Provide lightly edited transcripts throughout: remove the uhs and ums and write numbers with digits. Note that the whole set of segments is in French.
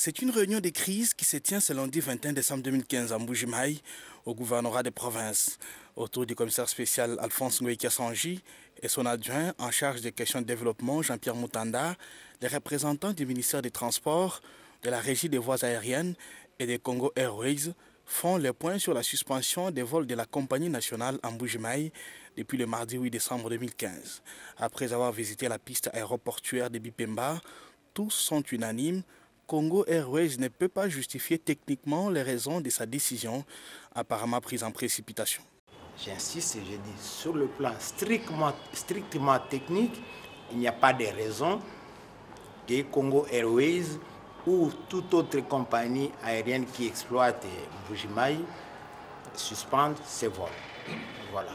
C'est une réunion de crise qui se tient ce lundi 21 décembre 2015 à Mbuji-Mayi, au gouvernorat des provinces, autour du commissaire spécial Alphonse Ngoï Kassanji et son adjoint en charge des questions de développement Jean-Pierre Moutanda, les représentants du ministère des Transports, de la Régie des voies aériennes et des Congo Airways font le point sur la suspension des vols de la compagnie nationale en Mbuji-Mayi depuis le mardi 8 décembre 2015. Après avoir visité la piste aéroportuaire de Bipemba, tous sont unanimes. Congo Airways ne peut pas justifier techniquement les raisons de sa décision, apparemment prise en précipitation. J'insiste et je dis, sur le plan strictement technique, il n'y a pas de raison que Congo Airways ou toute autre compagnie aérienne qui exploite Mbuji-Mayi suspende ses vols. Voilà.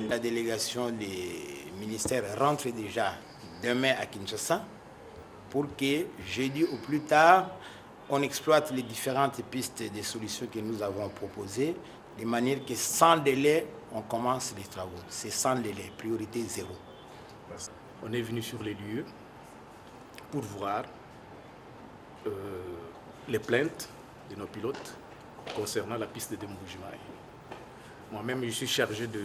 La délégation des ministères rentre déjà demain à Kinshasa pour que jeudi ou plus tard, on exploite les différentes pistes de solutions que nous avons proposées, de manière que sans délai, on commence les travaux. C'est sans délai, priorité zéro. On est venu sur les lieux pour voir les plaintes de nos pilotes concernant la piste de Mbuji-Mayi. Moi-même, je suis chargé de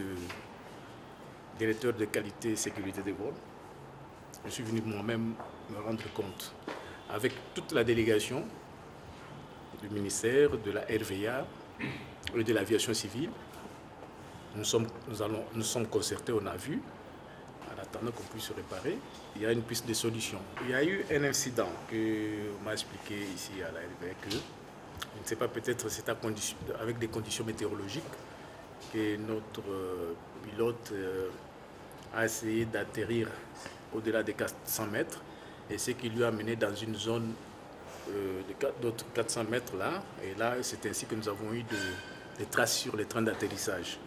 directeur de qualité et sécurité des vols. Je suis venu moi-même me rendre compte avec toute la délégation du ministère, de la RVA et de l'aviation civile. Nous sommes concertés, on a vu, en attendant qu'on puisse se réparer. Il y a une piste de solution. Il y a eu un incident qu'on m'a expliqué ici à la RVA que, je ne sais pas, peut-être c'est avec des conditions météorologiques que notre pilote a essayé d'atterrir au-delà des 400 mètres et ce qui lui a mené dans une zone d'autres 400 mètres là. Et là, c'est ainsi que nous avons eu des traces sur les trains d'atterrissage.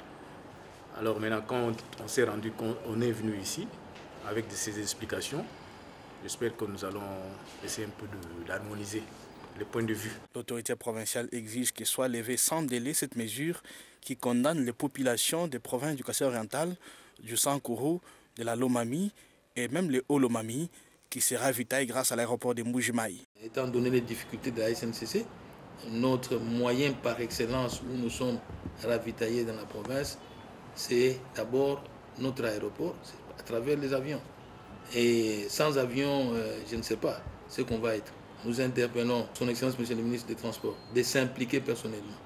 Alors maintenant, quand on s'est rendu compte, on est venu ici avec ces explications. J'espère que nous allons essayer un peu d'harmoniser les points de vue. L'autorité provinciale exige que soit levée sans délai cette mesure qui condamne les populations des provinces du Kasaï-Oriental, du Sankuru, de la Lomami et même les Haut-Lomami qui se ravitaillent grâce à l'aéroport de Mbuji-Mayi. Étant donné les difficultés de la SNCC, notre moyen par excellence où nous sommes ravitaillés dans la province, c'est d'abord notre aéroport, à travers les avions. Et sans avion, je ne sais pas ce qu'on va être. Nous interpellons son Excellence Monsieur le ministre des Transports de s'impliquer personnellement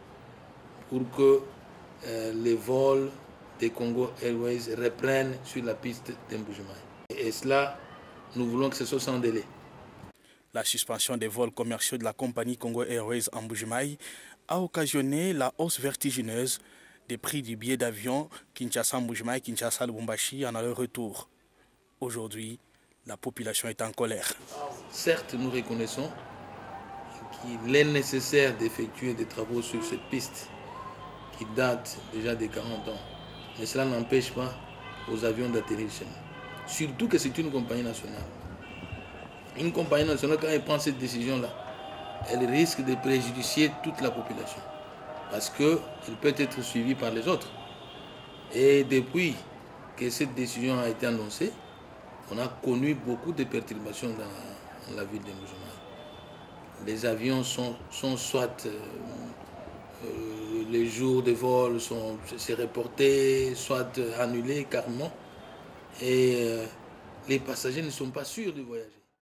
pour que les vols des Congo Airways reprennent sur la piste de Mbuji-Mayi. Et cela, nous voulons que ce soit sans délai. La suspension des vols commerciaux de la compagnie Congo Airways en Mbuji-Mayi a occasionné la hausse vertigineuse des prix du billet d'avion Kinshasa-Mbuji-Mayi, Kinshasa-Lubumbashi en aller-retour. Aujourd'hui, la population est en colère. Certes, nous reconnaissons qu'il est nécessaire d'effectuer des travaux sur cette piste qui date déjà de 40 ans. Mais cela n'empêche pas aux avions d'atterrir chez nous. Surtout que c'est une compagnie nationale. Une compagnie nationale, quand elle prend cette décision-là, elle risque de préjudicer toute la population. Parce qu'elle peut être suivie par les autres. Et depuis que cette décision a été annoncée, on a connu beaucoup de perturbations dans la ville de Mbuji-Mayi. Les avions sont soit les jours de vol sont reportés, soit annulés carrément. Et les passagers ne sont pas sûrs de voyager.